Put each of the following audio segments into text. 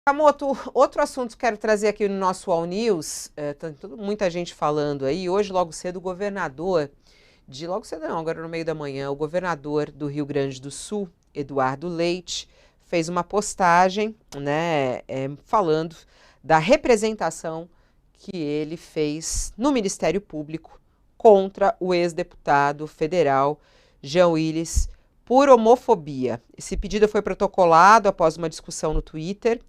Camoto, outro assunto que quero trazer aqui no nosso All News, muita gente falando aí, hoje logo cedo o governador, logo cedo não, agora no meio da manhã, o governador do Rio Grande do Sul, Eduardo Leite, fez uma postagem, né, falando da representação que ele fez no Ministério Público contra o ex-deputado federal Jean Willis por homofobia. Esse pedido foi protocolado após uma discussão no Twitter.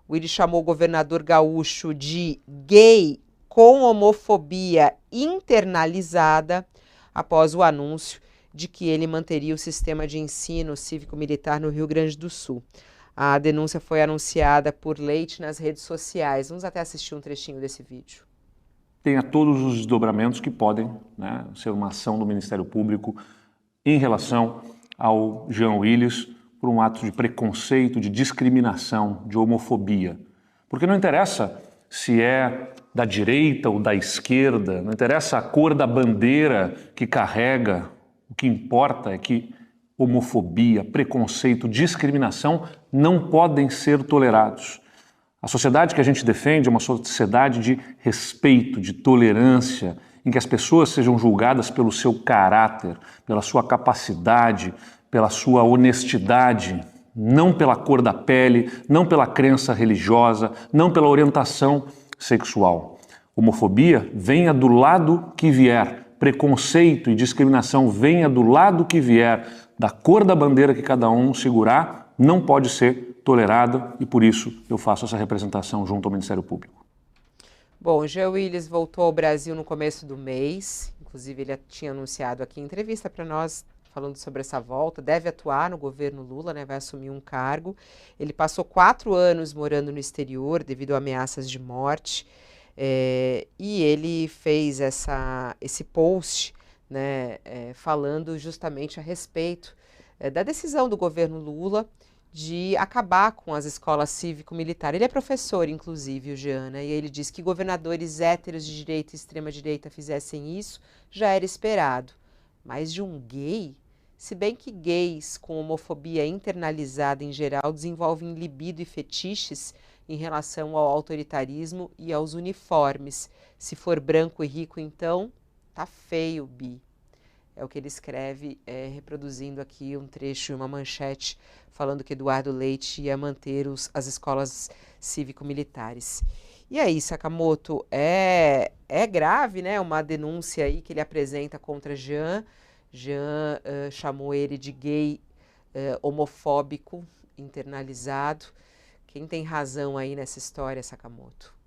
O Willis chamou o governador gaúcho de gay com homofobia internalizada após o anúncio de que ele manteria o sistema de ensino cívico-militar no Rio Grande do Sul. A denúncia foi anunciada por Leite nas redes sociais. Vamos até assistir um trechinho desse vídeo. Tenha todos os desdobramentos que podem, né, ser uma ação do Ministério Público em relação ao Jean Willis por um ato de preconceito, de discriminação, de homofobia. Porque não interessa se é da direita ou da esquerda, não interessa a cor da bandeira que carrega, o que importa é que homofobia, preconceito, discriminação não podem ser tolerados. A sociedade que a gente defende é uma sociedade de respeito, de tolerância, em que as pessoas sejam julgadas pelo seu caráter, pela sua capacidade, pela sua honestidade, não pela cor da pele, não pela crença religiosa, não pela orientação sexual. Homofobia venha do lado que vier, preconceito e discriminação venha do lado que vier, da cor da bandeira que cada um segurar, não pode ser tolerada e por isso eu faço essa representação junto ao Ministério Público. Bom, o Jean Willis voltou ao Brasil no começo do mês, inclusive ele tinha anunciado aqui em entrevista para nós, falando sobre essa volta, deve atuar no governo Lula, né, vai assumir um cargo. Ele passou 4 anos morando no exterior devido a ameaças de morte, e ele fez esse post, né, falando justamente a respeito da decisão do governo Lula de acabar com as escolas cívico-militar. Ele é professor, inclusive, o Jean, né? E ele diz que governadores héteros de direita e extrema-direita fizessem isso já era esperado. Mas de um gay? Se bem que gays com homofobia internalizada em geral desenvolvem libido e fetiches em relação ao autoritarismo e aos uniformes. Se for branco e rico, então, tá feio, bi. É o que ele escreve, reproduzindo aqui um trecho e uma manchete, falando que Eduardo Leite ia manter as escolas cívico-militares. E aí, Sakamoto, é grave, né? Uma denúncia aí que ele apresenta contra Jean. Jean chamou ele de gay homofóbico, internalizado. Quem tem razão aí nessa história, Sakamoto?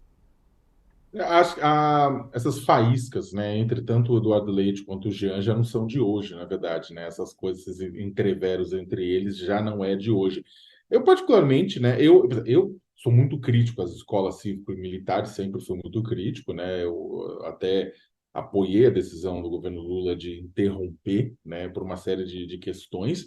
Essas faíscas, né, entre tanto o Eduardo Leite quanto o Jean já não são de hoje, na verdade, né? Essas coisas, esses entreveros entre eles já não é de hoje. Eu particularmente, né, eu sou muito crítico às escolas cívico-militares, sempre fui muito crítico, né? Eu até apoiei a decisão do governo Lula de interromper, né, por uma série de questões.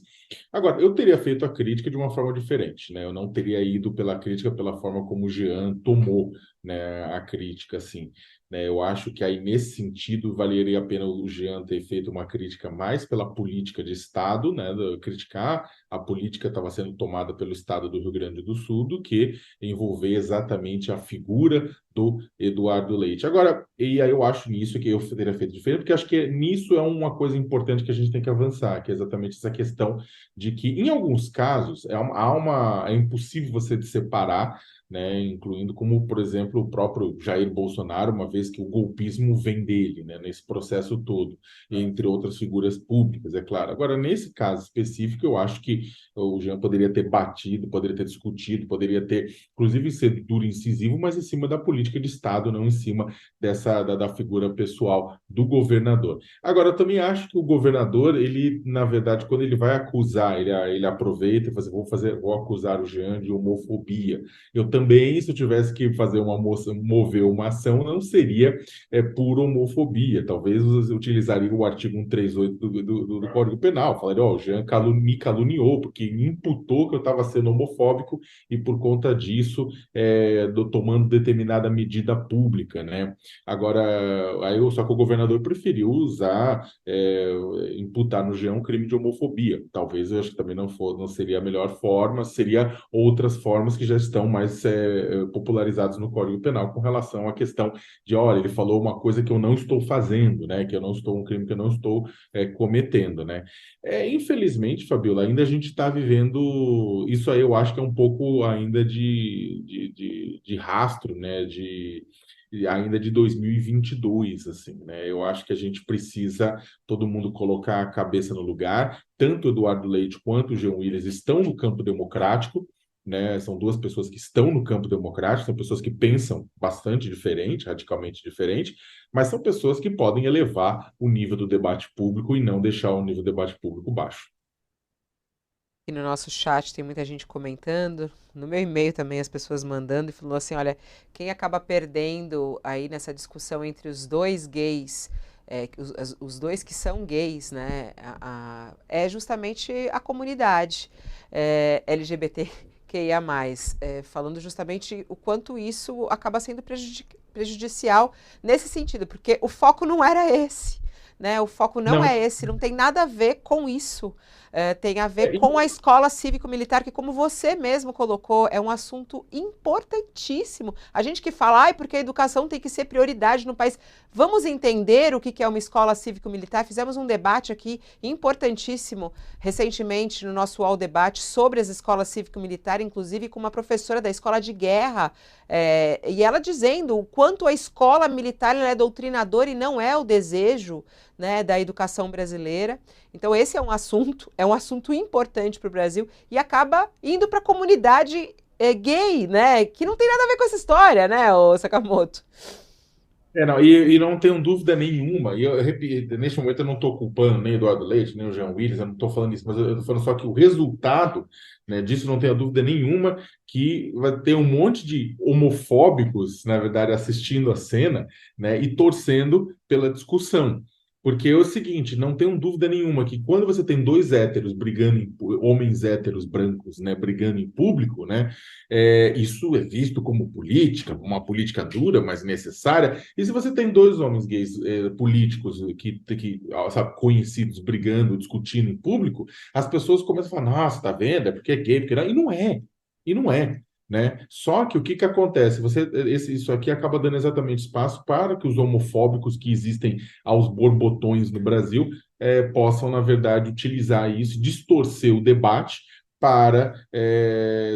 Agora, eu teria feito a crítica de uma forma diferente, né? Eu não teria ido pela crítica pela forma como o Jean tomou, né, a crítica, assim, né? Eu acho que aí, nesse sentido, valeria a pena o Jean ter feito uma crítica mais pela política de Estado, né, criticar a política que estava sendo tomada pelo Estado do Rio Grande do Sul, do que envolver exatamente a figura do Eduardo Leite. Agora, e aí eu acho nisso que eu teria feito diferente, porque acho que nisso é uma coisa importante que a gente tem que avançar, que é exatamente essa questão de que, em alguns casos, é impossível você separar, né, incluindo como, por exemplo, o próprio Jair Bolsonaro, uma vez que o golpismo vem dele, né, nesse processo todo, entre outras figuras públicas, é claro. Agora, nesse caso específico, eu acho que o Jean poderia ter batido, poderia ter discutido, poderia ter, inclusive, ser duro e incisivo, mas em cima da política de Estado, não em cima da figura pessoal do governador. Agora, eu também acho que o governador, ele, na verdade, quando ele vai acusar, ele aproveita e vou acusar o Jean de homofobia. Eu também, se eu tivesse que mover uma ação, não seria por homofobia. Talvez utilizaria o artigo 138 do Código Penal. Falaria, ó, o Jean me caluniou, porque me imputou que eu estava sendo homofóbico e por conta disso, tomando determinada medida pública, né? Agora, só que o governador preferiu imputar no Jean um crime de homofobia. Talvez eu acho que também não seria a melhor forma, seria outras formas que já estão mais popularizados no Código Penal com relação à questão de, olha, ele falou uma coisa que eu não estou fazendo, né? Que eu não estou, um crime que eu não estou cometendo, né? Infelizmente, Fabiola, ainda a gente está vivendo, isso aí eu acho que é um pouco ainda de rastro, né? Ainda de 2022, assim, né? Eu acho que a gente precisa, todo mundo colocar a cabeça no lugar, tanto o Eduardo Leite quanto o Jean Willis estão no campo democrático, né? São duas pessoas que estão no campo democrático, são pessoas que pensam bastante diferente, radicalmente diferente, mas são pessoas que podem elevar o nível do debate público e não deixar o nível do debate público baixo. E no nosso chat tem muita gente comentando, no meu e-mail também as pessoas mandando e falou assim, olha, quem acaba perdendo aí nessa discussão entre os dois gays, os dois que são gays, né, é justamente a comunidade LGBTQIA+, falando justamente o quanto isso acaba sendo prejudicial nesse sentido, porque o foco não era esse. Né? O foco não é Não, esse, não tem nada a ver com isso. Tem a ver é, com a escola cívico-militar, que, como você mesmo colocou, é um assunto importantíssimo. A gente que fala, ai, porque a educação tem que ser prioridade no país. Vamos entender o que é uma escola cívico-militar. Fizemos um debate aqui importantíssimo recentemente no nosso UOL Debate sobre as escolas cívico-militar, inclusive com uma professora da escola de guerra, e ela dizendo o quanto a escola militar ela é doutrinadora e não é o desejo, né, da educação brasileira. Então esse é um assunto importante para o Brasil e acaba indo para a comunidade gay, né, que não tem nada a ver com essa história, né, ô Sakamoto? não, e não tenho dúvida nenhuma, e eu repito, neste momento eu não estou culpando nem o Eduardo Leite, nem o Jean Willis, eu não estou falando isso, mas eu estou falando só que o resultado, né, disso não tenho dúvida nenhuma, que vai ter um monte de homofóbicos, na verdade, assistindo a cena, né, e torcendo pela discussão. Porque é o seguinte, não tenho dúvida nenhuma que quando você tem dois héteros brigando, homens héteros brancos, né, brigando em público, né, isso é visto como política, uma política dura, mas necessária. E se você tem dois homens gays políticos sabe, conhecidos brigando, discutindo em público, as pessoas começam a falar, nossa, tá vendo? É porque é gay, porque não. E não é. E não é. Né? Só que o que acontece? Isso aqui acaba dando exatamente espaço para que os homofóbicos que existem aos borbotões no Brasil possam, na verdade, utilizar isso, distorcer o debate para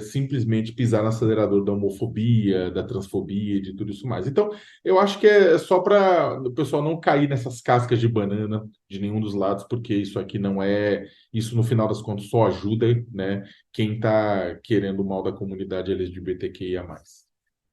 simplesmente pisar no acelerador da homofobia, da transfobia, de tudo isso mais. Então, eu acho que é só para o pessoal não cair nessas cascas de banana de nenhum dos lados, porque isso aqui não é. Isso, no final das contas, só ajuda, né, quem está querendo o mal da comunidade LGBTQIA+.